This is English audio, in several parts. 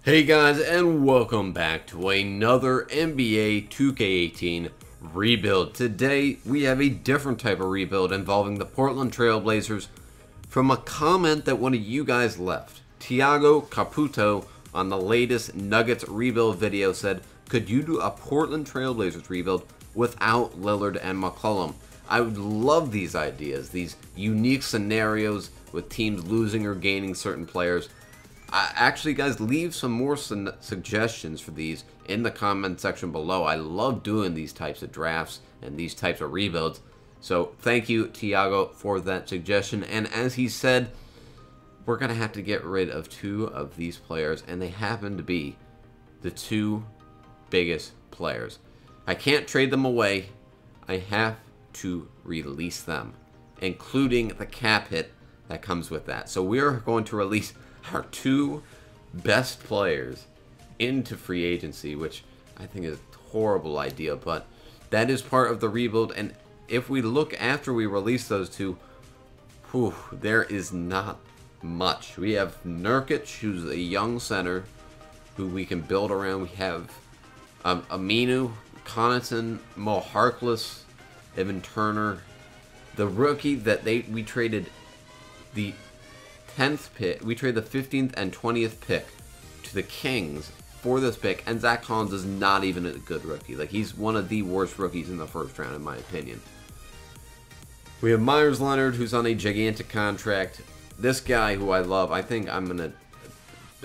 Hey guys, and welcome back to another NBA 2K18 rebuild. Today we have a different type of rebuild involving the Portland Trail Blazers from a comment that one of you guys left. Tiago Caputo on the latest Nuggets rebuild video said, could you do a Portland Trail Blazers rebuild without Lillard and McCOLLUM? I would love these ideas, these unique scenarios with teams losing or gaining certain players. Actually, guys, leave some more suggestions for these in the comment section below. I love doing these types of drafts and these types of rebuilds. So thank you, Tiago, for that suggestion. And as he said, we're going to have to get rid of two of these players, and they happen to be the two biggest players. I can't trade them away. I have to release them, including the cap hit that comes with that. So we're going to release our two best players into free agency, which I think is a horrible idea, but that is part of the rebuild. And if we look after we release those two, there is not much. We have Nurkic, who's a young center who we can build around. We have Aminu, Connaughton, Mo Harkless, Evan Turner, the rookie that we traded the 10th pick. We traded the 15th and 20th pick to the Kings for this pick, and Zach Collins is not even a good rookie. Like, he's one of the worst rookies in the first round, in my opinion. We have Myers Leonard, who's on a gigantic contract. This guy, who I love, I think I'm going to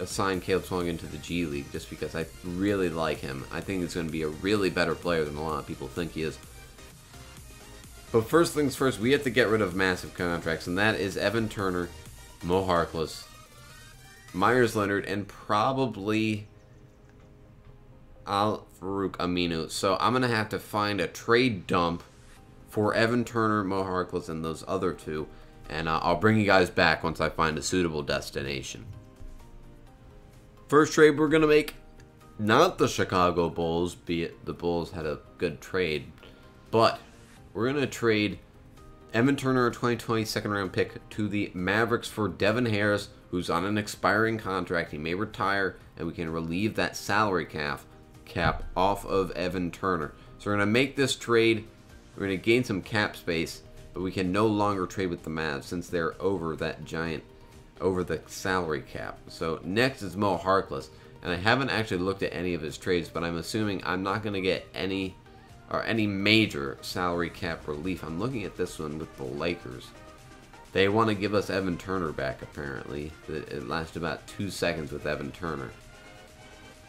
assign Caleb Swung into the G League just because I really like him. I think he's going to be a really better player than a lot of people think he is. But first things first, we have to get rid of massive contracts, and that is Evan Turner, Mo Harkless, Myers Leonard, and probably Al-Farouq Aminu. So I'm going to have to find a trade dump for Evan Turner, Mo Harkless, and those other two. And I'll bring you guys back once I find a suitable destination. First trade we're going to make, not the Chicago Bulls, be it the Bulls had a good trade, but we're going to trade Evan Turner, a 2020 second-round pick, to the Mavericks for Devin Harris, who's on an expiring contract. He may retire, and we can relieve that salary cap off of Evan Turner. So we're going to make this trade. We're going to gain some cap space, but we can no longer trade with the Mavs since they're over the salary cap. So next is Mo Harkless, and I haven't actually looked at any of his trades, but I'm assuming I'm not going to get any major salary cap relief. I'm looking at this one with the Lakers. They want to give us Evan Turner back, apparently. It lasted about 2 seconds with Evan Turner.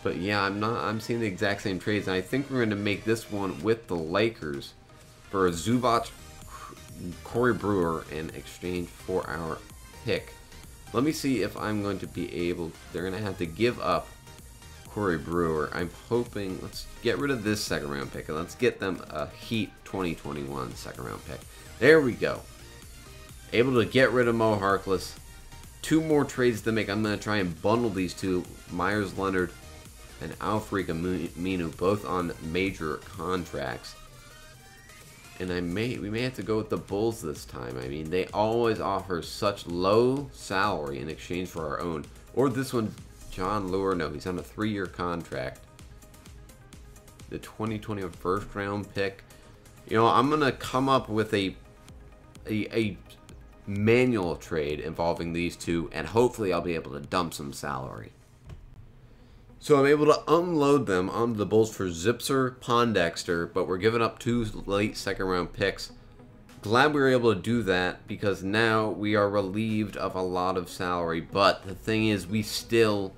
But yeah, I'm seeing the exact same trades, and I think we're going to make this one with the Lakers for a Zubac, Corey Brewer in exchange for our pick. Let me see if I'm going to be able. They're going to have to give up Corey Brewer. I'm hoping, let's get rid of this second round pick and let's get them a Heat 2021 second round pick. There we go. Able to get rid of Mo Harkless. Two more trades to make. I'm going to try and bundle these two, Myers Leonard and Al-Farouq Aminu, both on major contracts. And we may have to go with the Bulls this time. I mean, they always offer such low salary in exchange for our own. Or this one, John Lure, no, he's on a 3-year contract. The 2020 first round pick. You know, I'm going to come up with a manual trade involving these two, and hopefully I'll be able to dump some salary. So I'm able to unload them onto the Bulls for Zipser, Pondexter, but we're giving up 2 late second round picks. Glad we were able to do that because now we are relieved of a lot of salary, but the thing is we still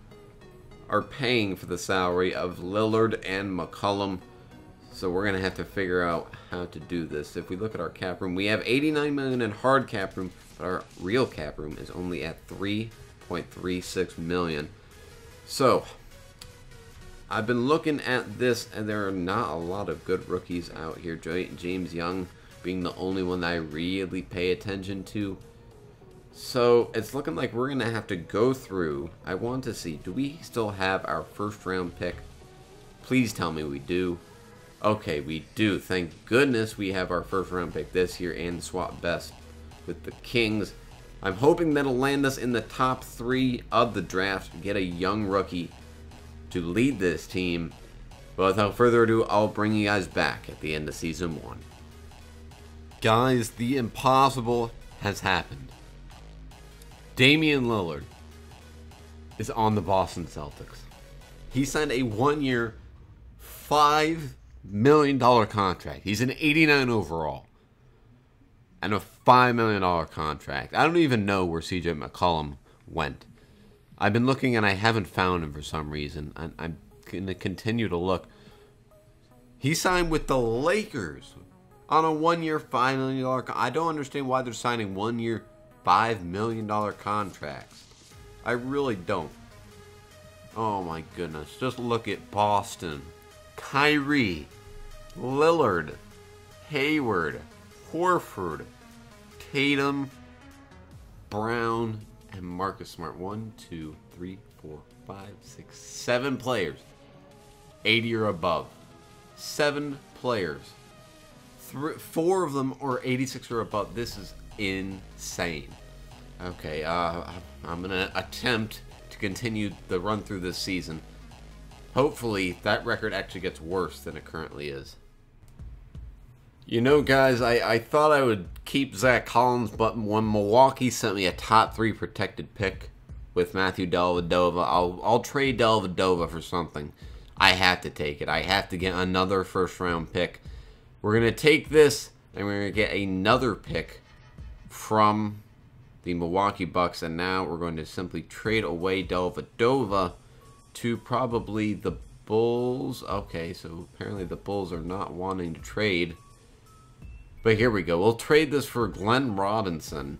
are paying for the salary of Lillard and McCollum, so we're going to have to figure out how to do this. If we look at our cap room, we have $89 million in hard cap room, but our real cap room is only at $3.36 million. So I've been looking at this, and there are not a lot of good rookies out here. James Young being the only one that I really pay attention to. So it's looking like we're going to have to go through. I want to see, do we still have our first round pick? Please tell me we do. Okay, we do. Thank goodness we have our first round pick this year and swap best with the Kings. I'm hoping that'll land us in the top 3 of the draft, get a young rookie to lead this team. But without further ado, I'll bring you guys back at the end of Season 1. Guys, the impossible has happened. Damian Lillard is on the Boston Celtics. He signed a 1-year, $5 million contract. He's an 89 overall. And a $5 million contract. I don't even know where CJ McCOLLUM went. I've been looking and I haven't found him for some reason. I'm going to continue to look. He signed with the Lakers on a 1-year, $5 million contract. I don't understand why they're signing 1-year, $5 million contracts. I really don't. Oh my goodness. Just look at Boston. Kyrie, Lillard, Hayward, Horford, Tatum, Brown, and Marcus Smart. 1, 2, 3, 4, 5, 6, 7 players. 80 or above. 7 players. 4 of them are 86 or above. This is insane. Okay, I'm going to attempt to continue the run through this season. Hopefully, that record actually gets worse than it currently is. You know, guys, I thought I would keep Zach Collins, but when Milwaukee sent me a top 3 protected pick with Matthew Dellavedova, I'll trade Dellavedova for something. I have to take it. I have to get another first-round pick. We're going to take this, and we're going to get another pick from the Milwaukee Bucks, and now we're going to simply trade away Dellavedova to probably the Bulls. Okay, so apparently the Bulls are not wanting to trade. But here we go. We'll trade this for Glenn Robinson.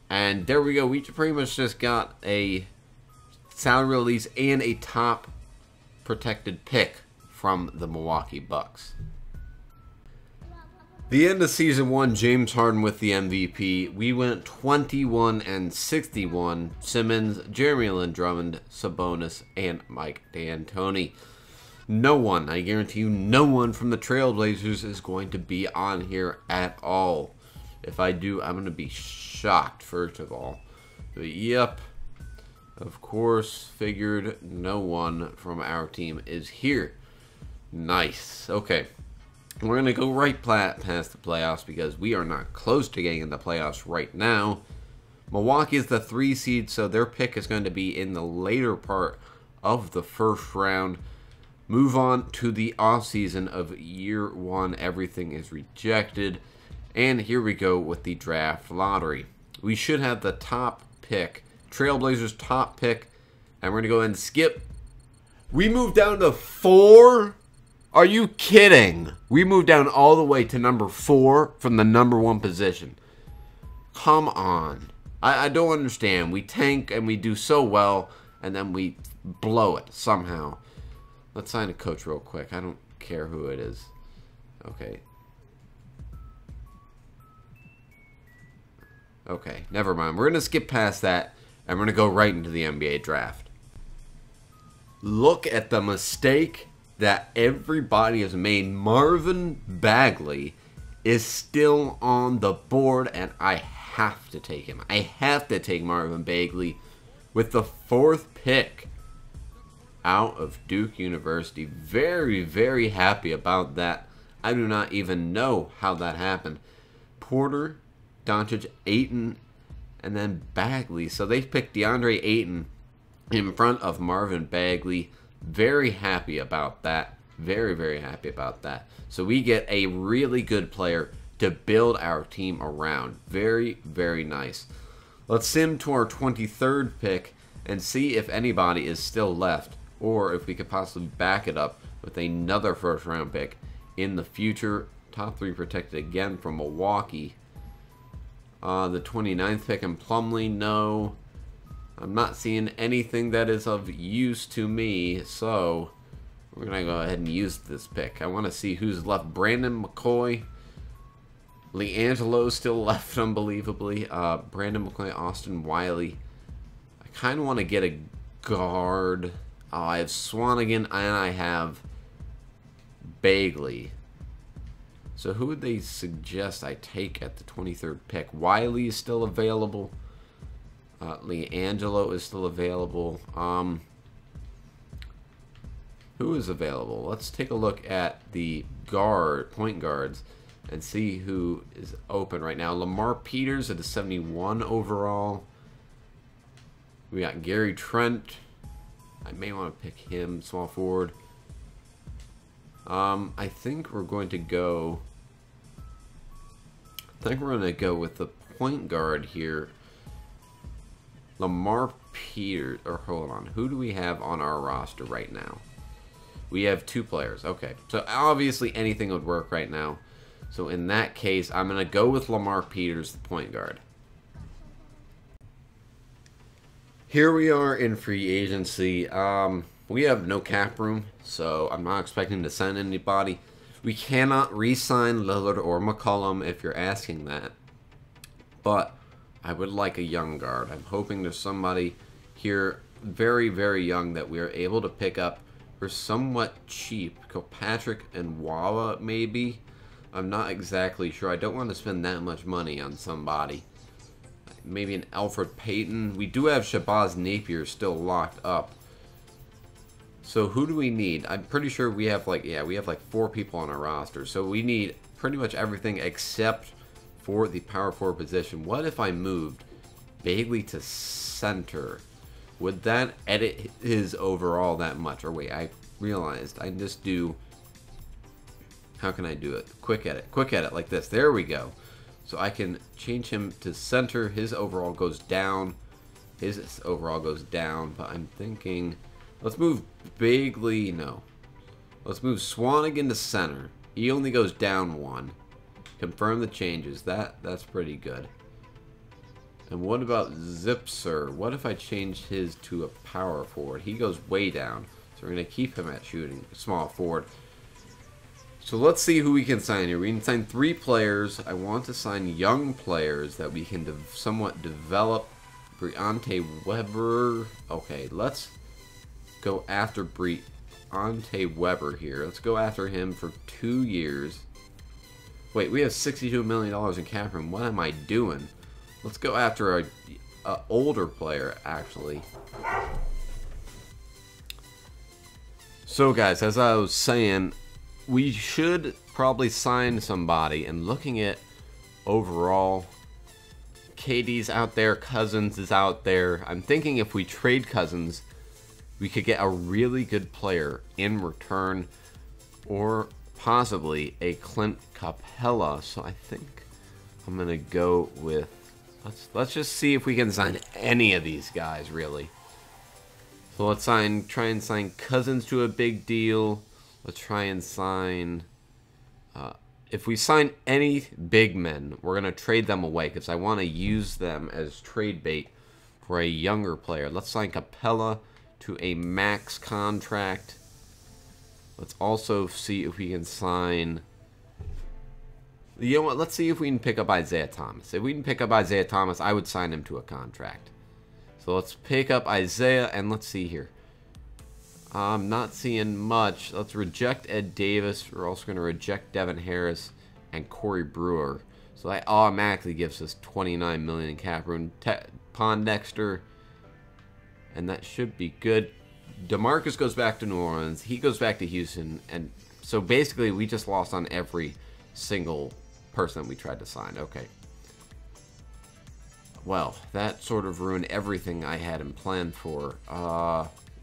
And there we go. We pretty much just got a salary release and a top protected pick from the Milwaukee Bucks. The end of Season 1, James Harden with the MVP. We went 21-61. Simmons, Jeremy Lin Drummond, Sabonis, and Mike D'Antoni. No one, I guarantee you, no one from the Trailblazers is going to be on here at all. If I do, I'm going to be shocked, first of all. But yep, of course, figured no one from our team is here. Nice. Okay. We're going to go right past the playoffs because we are not close to getting in the playoffs right now. Milwaukee is the 3 seed, so their pick is going to be in the later part of the first round. Move on to the offseason of year 1. Everything is rejected. And here we go with the draft lottery. We should have the top pick, Trailblazers top pick, and we're going to go ahead and skip. We moved down to 4. Are you kidding? We moved down all the way to number 4 from the number 1 position. Come on. I don't understand. We tank and we do so well, and then we blow it somehow. Let's sign a coach real quick. I don't care who it is. Okay. Okay, never mind. We're going to skip past that, and we're going to go right into the NBA draft. Look at the mistake that everybody has made. Marvin Bagley is still on the board, and I have to take him. I have to take Marvin Bagley with the 4th pick out of Duke University. Very, very happy about that. I do not even know how that happened. Porter, Doncic, Ayton, and then Bagley. So they picked DeAndre Ayton in front of Marvin Bagley. Very happy about that. Very, very happy about that. So we get a really good player to build our team around. Very, very nice. Let's sim to our 23rd pick and see if anybody is still left, or if we could possibly back it up with another first-round pick in the future. Top 3 protected again from Milwaukee. The 29th pick in Plumlee, no. I'm not seeing anything that is of use to me, so we're going to go ahead and use this pick. I want to see who's left. Brandon McCoy. LiAngelo still left, unbelievably. Brandon McCoy, Austin Wiley. I kind of want to get a guard. I have Swanigan and I have Bagley. So who would they suggest I take at the 23rd pick? Wiley is still available. LiAngelo is still available. who is available. Let's take a look at the point guards and see who is open right now. Lamar Peters at a 71 overall. We got Gary Trent. I may want to pick him, small forward. I think we're going to go. With the point guard here. Lamar Peters. Or hold on, who do we have on our roster right now? We have 2 players. Okay, so obviously anything would work right now. So in that case, I'm going to go with Lamar Peters, the point guard. Here we are in free agency. We have no cap room, so I'm not expecting to sign anybody. We cannot re-sign Lillard or McCOLLUM if you're asking that. But I would like a young guard. I'm hoping there's somebody here very, very young that we are able to pick up for somewhat cheap. Kilpatrick and Wawa, maybe? I'm not exactly sure. I don't want to spend that much money on somebody. Maybe an Alfred Payton. We do have Shabazz Napier still locked up. So who do we need? I'm pretty sure we have like 4 people on our roster. So we need pretty much everything except for the power forward position. What if I moved Bagley to center? Would that edit his overall that much? Or wait, I realized I just do. How can I do it? Quick edit like this. There we go. So I can change him to center. His overall goes down. His overall goes down. But I'm thinking, let's move Bagley. No. Let's move Swanigan to center. He only goes down 1. Confirm the changes. That's pretty good. And what about Zipser? What if I change his to a power forward? He goes way down. So we're going to keep him at shooting. Small forward. So let's see who we can sign here. We can sign 3 players. I want to sign young players that we can somewhat develop. Briante Weber. Okay, let's go after Briante Weber here. Let's go after him for 2 years. Wait, we have $62 million in cap room. What am I doing? Let's go after a older player, actually. So, guys, as I was saying, we should probably sign somebody. And looking at overall, KD's out there, Cousins is out there. I'm thinking if we trade Cousins, we could get a really good player in return, or possibly a Clint Capella. So I think I'm gonna go with let's just see if we can sign any of these guys, really. So let's try and sign Cousins to a big deal. Let's try and sign. If we sign any big men, we're gonna trade them away because I want to use them as trade bait for a younger player. Let's sign Capella to a max contract. Let's also see if we can sign. You know what? Let's see if we can pick up Isaiah Thomas. If we can pick up Isaiah Thomas, I would sign him to a contract. So let's pick up Isaiah, and let's see here. I'm not seeing much. Let's reject Ed Davis. We're also going to reject Devin Harris and Corey Brewer. So that automatically gives us $29 million in cap room. Pondexter, and that should be good. DeMarcus goes back to New Orleans. He goes back to Houston, and so basically we just lost on every single person we tried to sign. Okay. Well, that sort of ruined everything I had in plan for.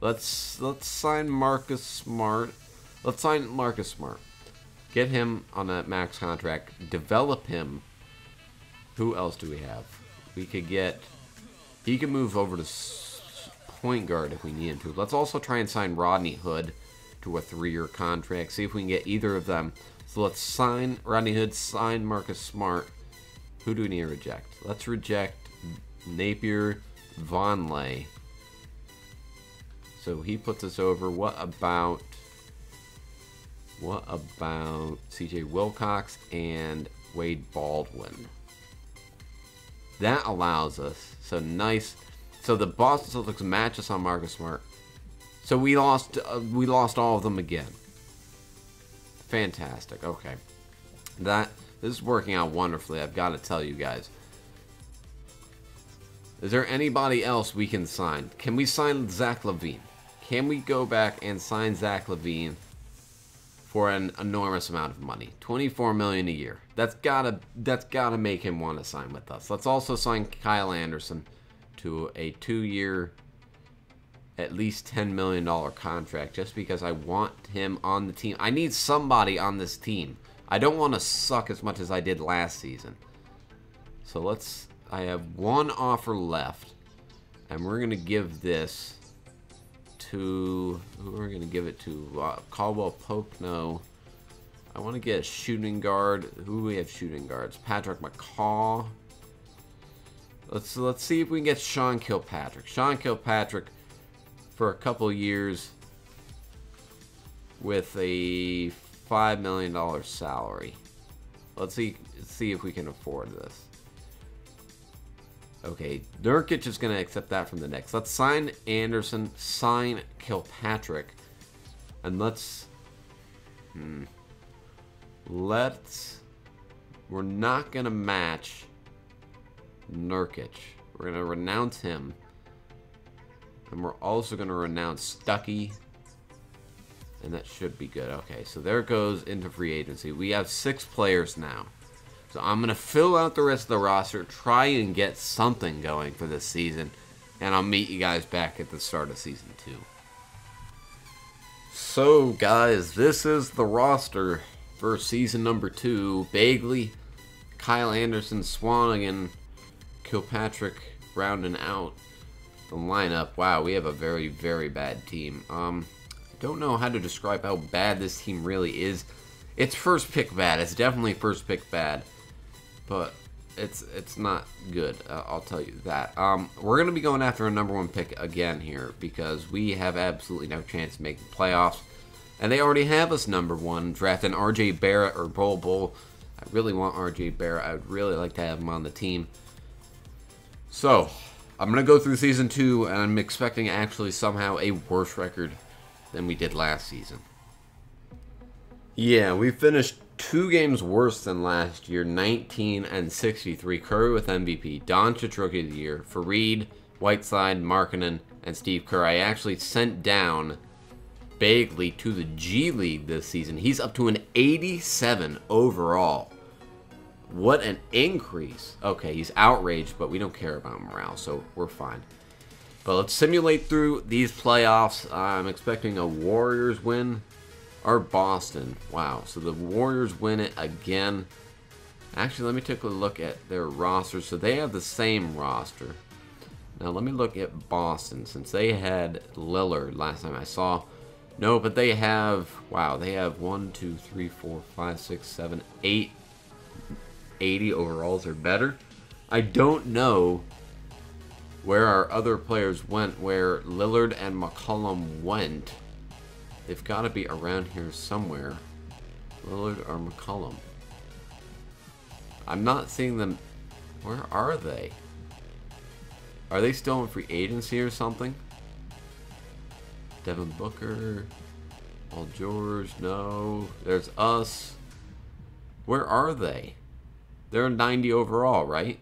Let's sign Marcus Smart. Let's sign Marcus Smart. Get him on a max contract. Develop him. Who else do we have? We could get. He can move over to point guard if we need him to. Let's also try and sign Rodney Hood to a 3-year contract. See if we can get either of them. So let's sign Rodney Hood. Sign Marcus Smart. Who do we need to reject? Let's reject Napier Vonleh. So he puts us over. What about CJ Wilcox and Wade Baldwin? That allows us. So nice. So the Boston Celtics match us on Marcus Smart. So we lost all of them again. Fantastic. Okay. This is working out wonderfully, I've got to tell you guys. Is there anybody else we can sign? Can we sign Zach LaVine? Can we go back and sign Zach LaVine for an enormous amount of money? $24 million a year. That's gotta make him want to sign with us. Let's also sign Kyle Anderson to a 2-year, at least $10 million contract, just because I want him on the team. I need somebody on this team. I don't want to suck as much as I did last season. So I have one offer left, and we're going to give this to, who are we going to give it to? Caldwell Pope? No. I want to get a shooting guard. Who do we have shooting guards? Patrick McCaw. Let's see if we can get Sean Kilpatrick. Sean Kilpatrick for a couple years with a $5 million salary. Let's see if we can afford this. Okay, Nurkic is going to accept that from the Knicks. Let's sign Anderson, sign Kilpatrick, and we're not going to match Nurkic. We're going to renounce him, and we're also going to renounce Stuckey, and that should be good. Okay, so there goes into free agency. We have 6 players now. So I'm going to fill out the rest of the roster, try and get something going for this season, and I'll meet you guys back at the start of Season 2. So, guys, this is the roster for Season number 2. Bagley, Kyle Anderson, Swanigan, Kilpatrick rounding out the lineup. Wow, we have a very, very bad team. I don't know how to describe how bad this team really is. It's first pick bad. It's definitely first pick bad. But it's not good, I'll tell you that. We're going to be going after a number 1 pick again here because we have absolutely no chance of making playoffs. And they already have us number 1, drafting R.J. Barrett or Bol Bol. I really want R.J. Barrett. I would really like to have him on the team. So, I'm going to go through Season 2, and I'm expecting actually somehow a worse record than we did last season. Yeah, we finished 2 games worse than last year, 19-63. Curry with MVP, Doncic Rookie of the Year, Fareed, Whiteside, Markkanen, and Steve Kerr. I actually sent down Bagley to the G League this season. He's up to an 87 overall. What an increase. Okay, he's outraged, but we don't care about morale, so we're fine. But let's simulate through these playoffs. I'm expecting a Warriors win. Or Boston. Wow. So the Warriors win it again. Actually, let me take a look at their roster. So they have the same roster. Now, let me look at Boston. Since they had Lillard last time I saw. No, but they have... Wow, they have 1, 2, 3, 4, 5, 6, 7, 8... 80 overalls or better. I don't know where our other players went, where Lillard and McCollum went. They've got to be around here somewhere. Lillard or McCollum. I'm not seeing them. Where are they? Are they still in free agency or something? Devin Booker. Paul George. No. There's us. Where are they? They're 90 overall, right?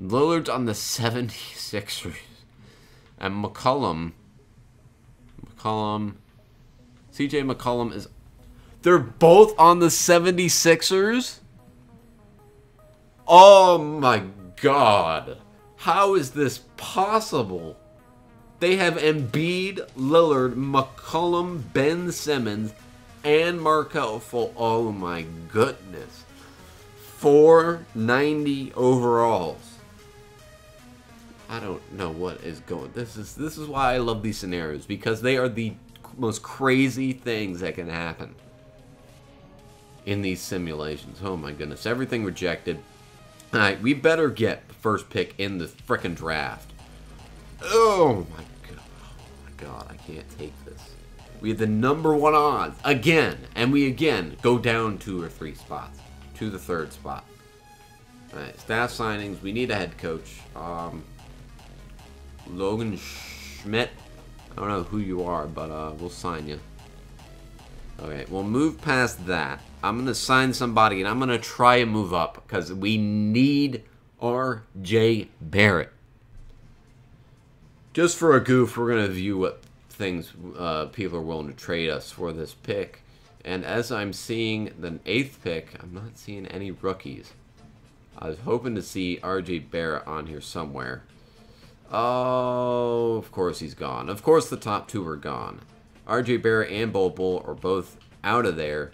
Lillard's on the 76ers. And McCollum. CJ McCollum is... They're both on the 76ers? Oh my god. How is this possible? They have Embiid, Lillard, McCollum, Ben Simmons, and Markelle Fultz. Oh my goodness. 490 overalls. I don't know what is going... This is why I love these scenarios, because they are the most crazy things that can happen in these simulations. Oh my goodness. Everything rejected. Alright, we better get the first pick in the frickin' draft. Oh my god. Oh my god, I can't take this. We have the number 1 odds again, and we again go down 2 or 3 spots to the 3rd spot. Alright, staff signings. We need a head coach. Logan Schmidt. I don't know who you are, but we'll sign you. Okay, we'll move past that. I'm going to sign somebody, and I'm going to try and move up, because we need R.J. Barrett. Just for a goof, we're going to view what things people are willing to trade us for this pick. And as I'm seeing the 8th pick, I'm not seeing any rookies. I was hoping to see R.J. Barrett on here somewhere. Oh, of course he's gone. Of course the top 2 are gone. R.J. Barrett and Bull are both out of there.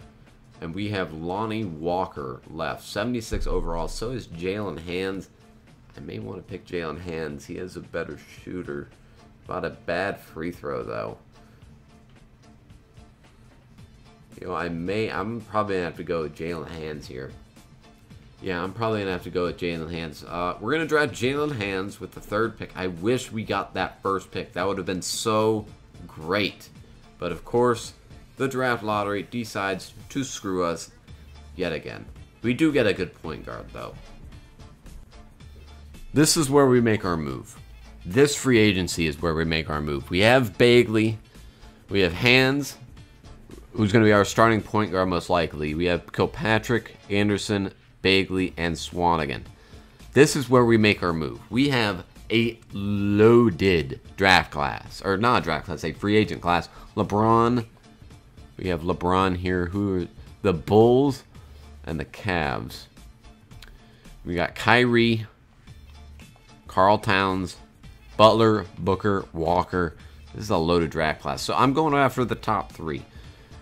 And we have Lonnie Walker left. 76 overall. So is Jalen Hands. I may want to pick Jalen Hands. He is a better shooter. About a bad free throw, though. You know, I'm probably going to have to go with Jalen Hands here. Yeah, I'm probably going to have to go with Jalen Hands. We're going to draft Jalen Hands with the 3rd pick. I wish we got that 1st pick. That would have been so great. But, of course, the draft lottery decides to screw us yet again. We do get a good point guard, though. This is where we make our move. This free agency is where we make our move. We have Bagley. We have Hands, who's going to be our starting point guard most likely. We have Kilpatrick, Anderson, Bagley, and Swanigan. This is where we make our move. We have a loaded draft class. Or not a draft class, a free agent class. LeBron. We have LeBron here. Who are the Bulls and the Cavs. We got Kyrie, Karl Towns, Butler, Booker, Walker. This is a loaded draft class. So I'm going after the top 3.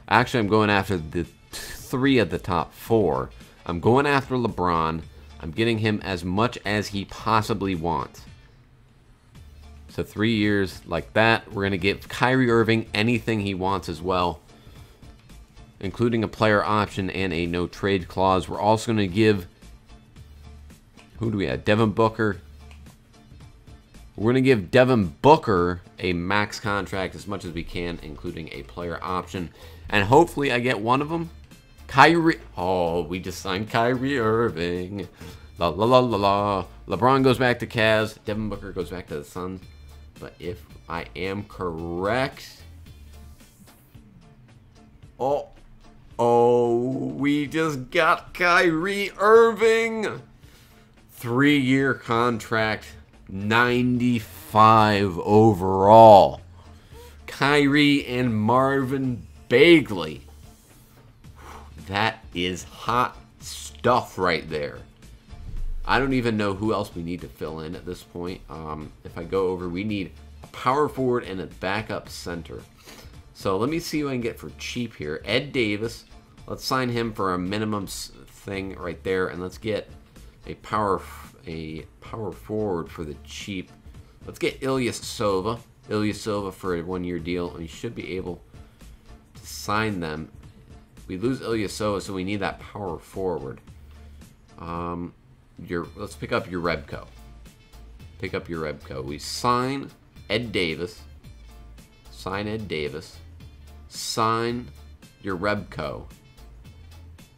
Actually, I'm going after the 3 of the top 4. I'm going after LeBron. I'm getting him as much as he possibly wants. So 3 years like that. We're going to give Kyrie Irving anything he wants as well, including a player option and a no trade clause. We're also going to give, who do we have? Devin Booker. We're going to give Devin Booker a max contract as much as we can, including a player option. And hopefully I get one of them. Kyrie. Oh, we just signed Kyrie Irving. La la la la la. LeBron goes back to Cavs. Devin Booker goes back to the Suns. But if I am correct. Oh, we just got Kyrie Irving. 3-year contract. 95 overall. Kyrie and Marvin Bagley. That is hot stuff right there. I don't even know who else we need to fill in at this point. If I go over, we need a power forward and a backup center. So let me see who I can get for cheap here. Ed Davis. Let's sign him for a minimum thing right there, and let's get a power forward for the cheap. Let's get Ilyasova. Ilyasova for a 1-year deal, and we should be able to sign them. We lose Ilyasova, so we need that power forward. Let's pick up your Rebco. Pick up your Rebco. We sign Ed Davis. Sign Ed Davis. Sign your Rebco.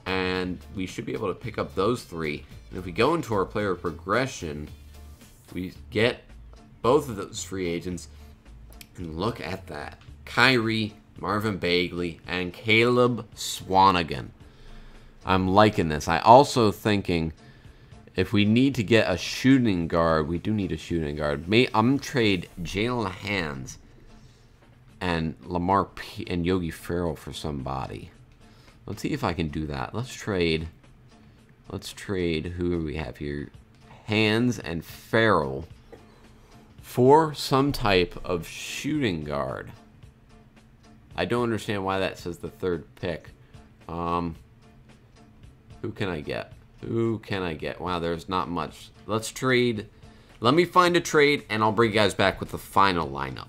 And we should be able to pick up those 3. And if we go into our player progression, we get both of those free agents. And look at that. Kyrie, Marvin Bagley, and Caleb Swanigan. I'm liking this. I also thinking if we need to get a shooting guard, we do need a shooting guard. I'm going to trade Jalen Hands and Lamar and Yogi Ferrell for somebody. Let's see if I can do that. Let's trade, who do we have here? Hands and Ferrell for some type of shooting guard. I don't understand why that says the 3rd pick. Who can I get? Who can I get? Wow, there's not much. Let's trade. Let me find a trade, and I'll bring you guys back with the final lineup.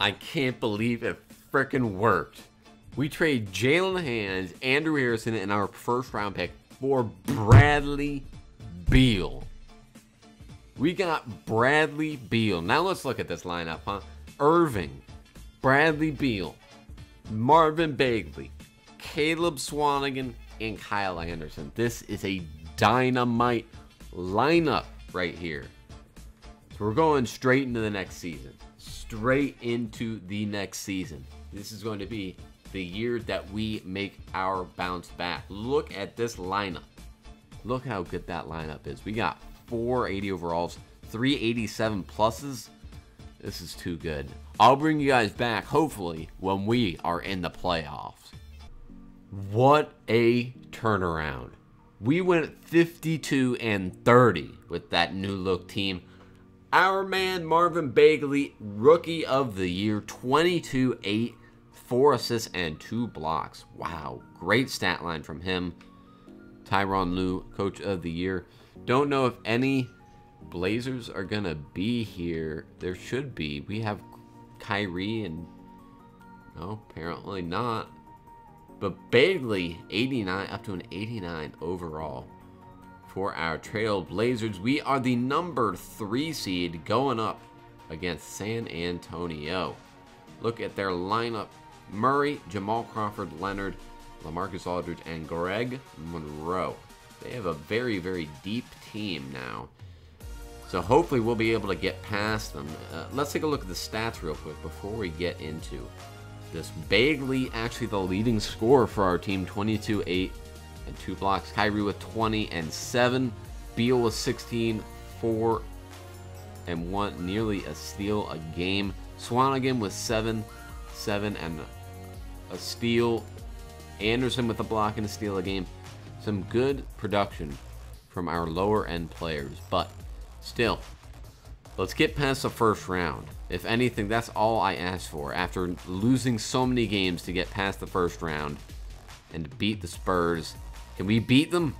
I can't believe it frickin' worked. We trade Jalen Hands, Andrew Harrison, and our 1st round pick for Bradley Beal. We got Bradley Beal. Now let's look at this lineup, huh? Irving, Bradley Beal, Marvin Bagley, Caleb Swanigan, and Kyle Anderson. This is a dynamite lineup right here. So we're going straight into the next season. Straight into the next season. This is going to be the year that we make our bounce back. Look at this lineup. Look how good that lineup is. We got 480 overalls, 387 pluses. This is too good. I'll bring you guys back, hopefully, when we are in the playoffs. What a turnaround. We went 52-30 with that new look team. Our man Marvin Bagley, Rookie of the Year, 22-8, 4 assists and 2 blocks. Wow, great stat line from him. Tyronn Lue, Coach of the Year. Don't know if any Blazers are going to be here. There should be. We have Kyrie and... no, apparently not. But Bagley, 89, up to an 89 overall for our Trail Blazers. We are the number 3 seed going up against San Antonio. Look at their lineup. Murray, Jamal Crawford, Leonard, LaMarcus Aldridge, and Greg Monroe. They have a very, very deep team now. So hopefully we'll be able to get past them. Let's take a look at the stats real quick before we get into this. Bagley, actually the leading scorer for our team, 22, 8, and 2 blocks. Kyrie with 20 and 7. Beal with 16, 4, and 1, nearly a steal a game. Swanigan with 7 and a steal. Anderson with a block and a steal a game. Some good production from our lower end players, but still, let's get past the first round. If anything, that's all I asked for after losing so many games to get past the first round and to beat the Spurs. Can we beat them?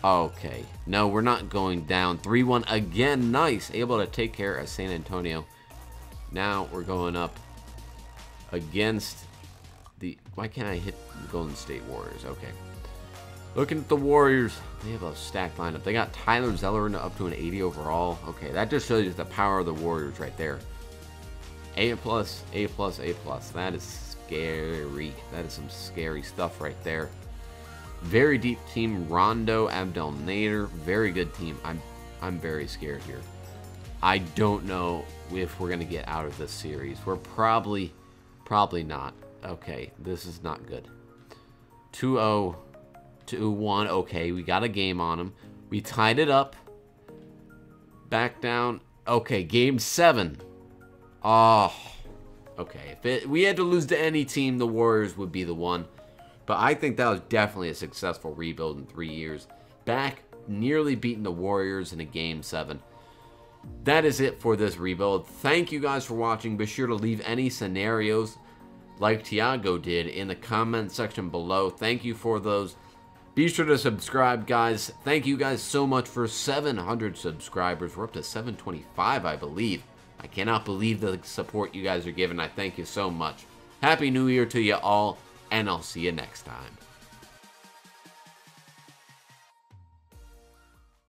Okay. No, we're not going down. 3-1 again. Nice. Able to take care of San Antonio. Now we're going up against the... why can't I hit the Golden State Warriors? Okay. Looking at the Warriors, they have a stacked lineup. They got Tyler Zeller up to an 80 overall. Okay, that just shows you the power of the Warriors right there. A+, A+, A+. That is scary. That is some scary stuff right there. Very deep team. Rondo, Abdel Nader, very good team. I'm very scared here. I don't know if we're gonna get out of this series. We're probably not. Okay, this is not good. 2-0. 2-1. Okay, we got a game on them. We tied it up. Back down. Okay, game 7. Oh, okay. If we had to lose to any team, the Warriors would be the one. But I think that was definitely a successful rebuild in 3 years. Back, nearly beating the Warriors in a game 7. That is it for this rebuild. Thank you guys for watching. Be sure to leave any scenarios like Tiago did in the comment section below. Thank you for those. Be sure to subscribe, guys. Thank you guys so much for 700 subscribers. We're up to 725, I believe. I cannot believe the support you guys are giving. I thank you so much. Happy New Year to you all, and I'll see you next time.